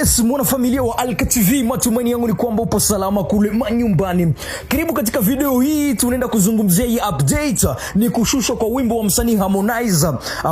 Yes, mwana familia wa Alka TV, matumaini yangu ni kwamba upo salama kule manyumbani. Karibu katika video hii, tunaenda kuzungumzia hii update ni kushushwa kwa wimbo wa msanii Harmonize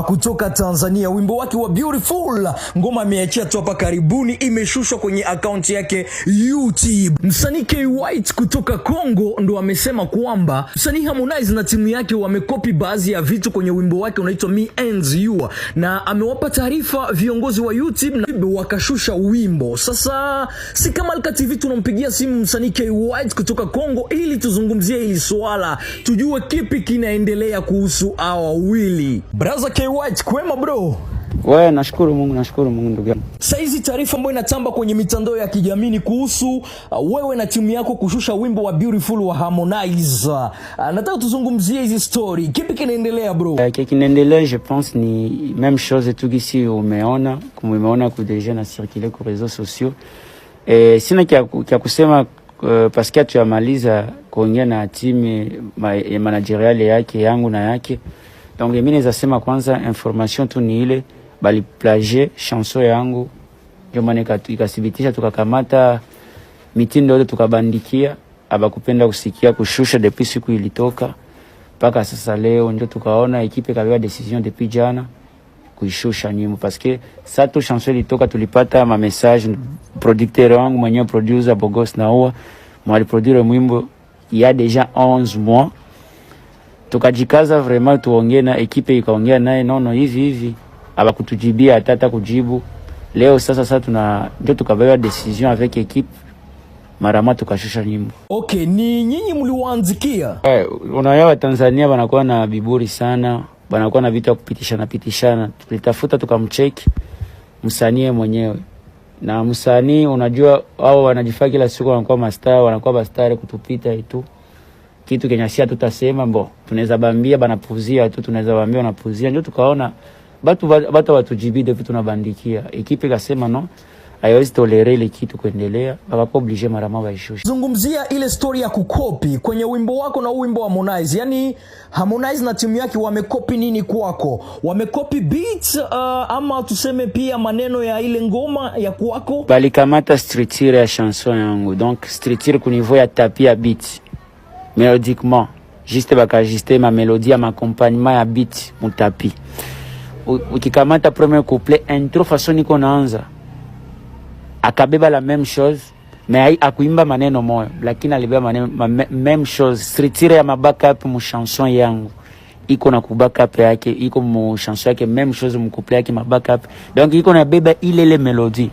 kutoka Tanzania. Wimbo wake wa Beautiful, ngoma ameachia tu hapa karibuni, imeshushwa kwenye account yake YouTube. Msanii K White kutoka Kongo ndo amesema kwamba msanii Harmonize na timu yake wamekopi baadhi ya vitu kwenye wimbo wake unaitwa Me and You, na amewapa taarifa viongozi wa YouTube na wakashusha wimbo. Sasa si kama Alka TV tunampigia simu msanii K White kutoka Kongo ili tuzungumzie hili swala, tujue kipi kinaendelea kuhusu hao wawili. Brother K White, kwema bro? Wewe, nashukuru Mungu ndugu yangu. Saizi taarifa ambayo inatamba kwenye mitandao ya kijamii ni kuhusu wewe na timu yako kushusha wimbo wa Beautiful wa Harmonize. Nataka tuzungumzie hizi story. Kipi kinaendelea bro? Kinaendelea, je pense ni même chose tu kisi umeona, kama umeona ku déjà na circuler kwa réseaux sociaux. Sina kia kusema parce que tu amaliza kuongea na timu managerial yake yangu na yake. Donc mimi naweza sema kwanza information tu ni ile bali plagier chanson yangu, ndio maana ikasibitisha tukakamata mitindo yote tukabandikia, abakupenda kusikia kushusha depuis siku ilitoka mpaka sasa leo, ndio tukaona equipe kabeba decision depuis jana kuishusha nyimbo parce que ça tout chanson ilitoka tulipata ma message producteur wangu mwenyewe producer Bogos Naoa mwali produire mwimbo il y a déjà 11 mois. Tukajikaza vraiment tuongee na equipe, ikaongea naye nono hivi abakutujibia hata kujibu. Leo sasa ndio tukabeba decision avec equipe marama tukashusha nyimbo. Okay, ni nyinyi mliwaanzikia? Unaelewa Tanzania wanakuwa na biburi sana, wanakuwa na vitu ya kupitishana. Tulitafuta tukamcheck msanii mwenyewe. Na msanii unajua wao wanajifaa kila siku wanakuwa mastar kutupita itu. Kitu kenyasia tutasema mbo tunaweza bambia banapuzia tu, tunaweza bambia wanapuzia, ndio tukaona batu watujibide vitu tunabandikia. Ekipe kasema no, haiwezi tolerate ile kitu kuendelea, baka oblige marama baishusha. Zungumzia ile story ya kukopi kwenye wimbo wako na wimbo wa Harmonize. Yani Harmonize na timu yake wamekopi nini kwako? Wamekopi beats ama tuseme pia maneno ya ile ngoma ya kwako? Bali kamata structure ya chanson yangu, donc structure ku niveau ya tapis ya beat. Mélodiquement, juste bakajuster ma mélodie, ma accompagnement ya beat mon tapis. Ukikamata premier couplet intro façon niko naanza akabeba la même chose mais akuimba maneno moyo, lakini alibeba maneno même chose. Structure ya mabackup mu chanson yangu iko na kubackup yake, iko mu chanson yake même chose mu couplet yake mabackup, donc iko na beba ile mélodie.